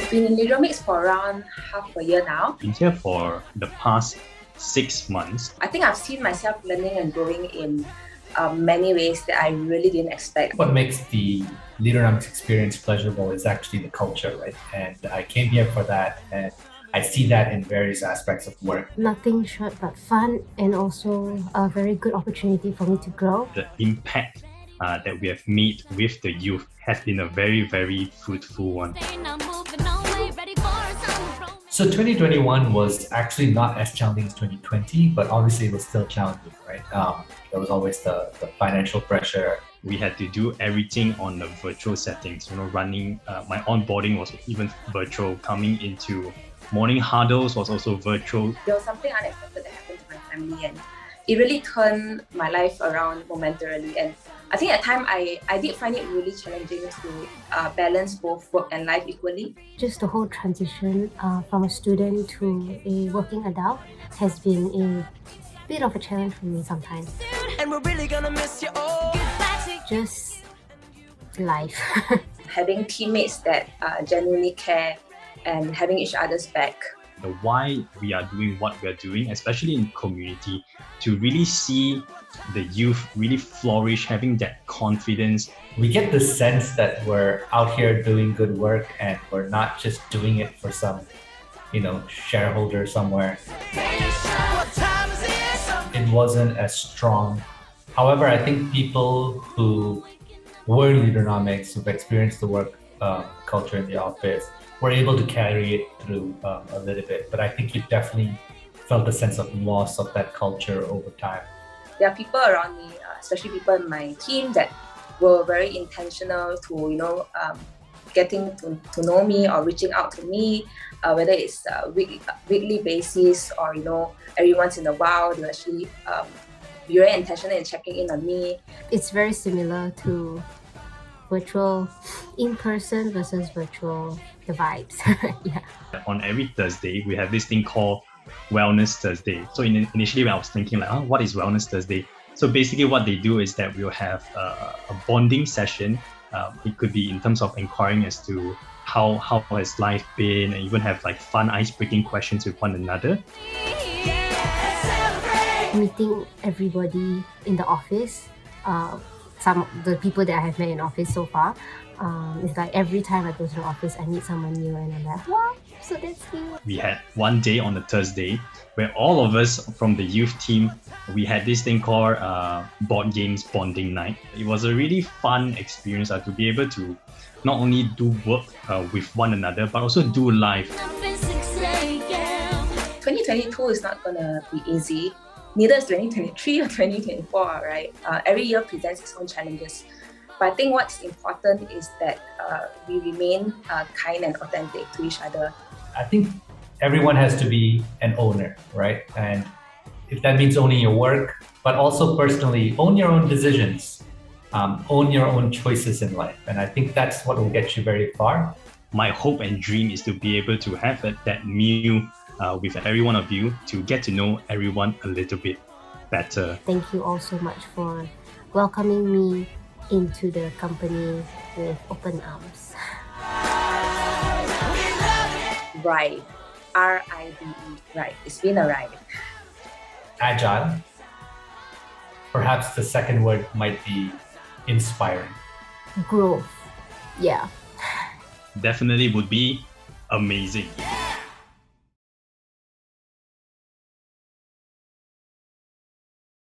I've been in Leaderonomics for around half a year now. Been here for the past 6 months. I think I've seen myself learning and growing in many ways that I really didn't expect. What makes the Leaderonomics experience pleasurable is actually the culture, right? And I came here for that, and I see that in various aspects of work. Nothing short but fun, and also a very good opportunity for me to grow. The impact that we have made with the youth has been a very, very fruitful one. So 2021 was actually not as challenging as 2020, but obviously it was still challenging, right? There was always the financial pressure. We had to do everything on the virtual settings, running, my onboarding was even virtual, coming into morning huddles was also virtual. There was something unexpected that happened to my family, and it really turned my life around momentarily. And I think at the time I did find it really challenging to balance both work and life equally. Just the whole transition from a student to a working adult has been a bit of a challenge for me sometimes. And we're really gonna miss you all. Just life. Having teammates that genuinely care and having each other's back. The why we are doing what we are doing, especially in community, to really see the youth really flourish, having that confidence. We get the sense that we're out here doing good work and we're not just doing it for some, shareholder somewhere. It wasn't as strong. However, I think people who were in Leaderonomics, who've experienced the work culture in the office, were able to carry it through a little bit. But I think you definitely felt a sense of loss of that culture over time. There are people around me, especially people in my team, that were very intentional to, getting to know me or reaching out to me, whether it's weekly basis or, every once in a while, they actually be very intentional in checking in on me. It's very similar to virtual in-person versus virtual, the vibes. Yeah. On every Thursday, we have this thing called Wellness Thursday. So initially when I was thinking what is Wellness Thursday? So basically what they do is that we'll have a bonding session. It could be in terms of inquiring as to how has life been, and even have fun ice-breaking questions with one another. Meeting everybody in the office, some of the people that I have met in office so far, it's like every time I go to the office, I meet someone new and I'm like, wow, so that's you. We had one day on a Thursday where all of us from the youth team, we had this thing called board games bonding night. It was a really fun experience to be able to not only do work with one another, but also do life. 2022 is not gonna be easy. Neither is 2023 or 2024, right? Every year presents its own challenges. But I think what's important is that we remain kind and authentic to each other. I think everyone has to be an owner, right? And if that means owning your work, but also personally, own your own decisions, own your own choices in life. And I think that's what will get you very far. My hope and dream is to be able to have that meal with every one of you, to get to know everyone a little bit better. Thank you all so much for welcoming me into the company with open arms. Ride. R-I-D-E. Right. It's been a ride. Agile. Perhaps the second word might be inspiring. Growth. Yeah. Definitely would be amazing.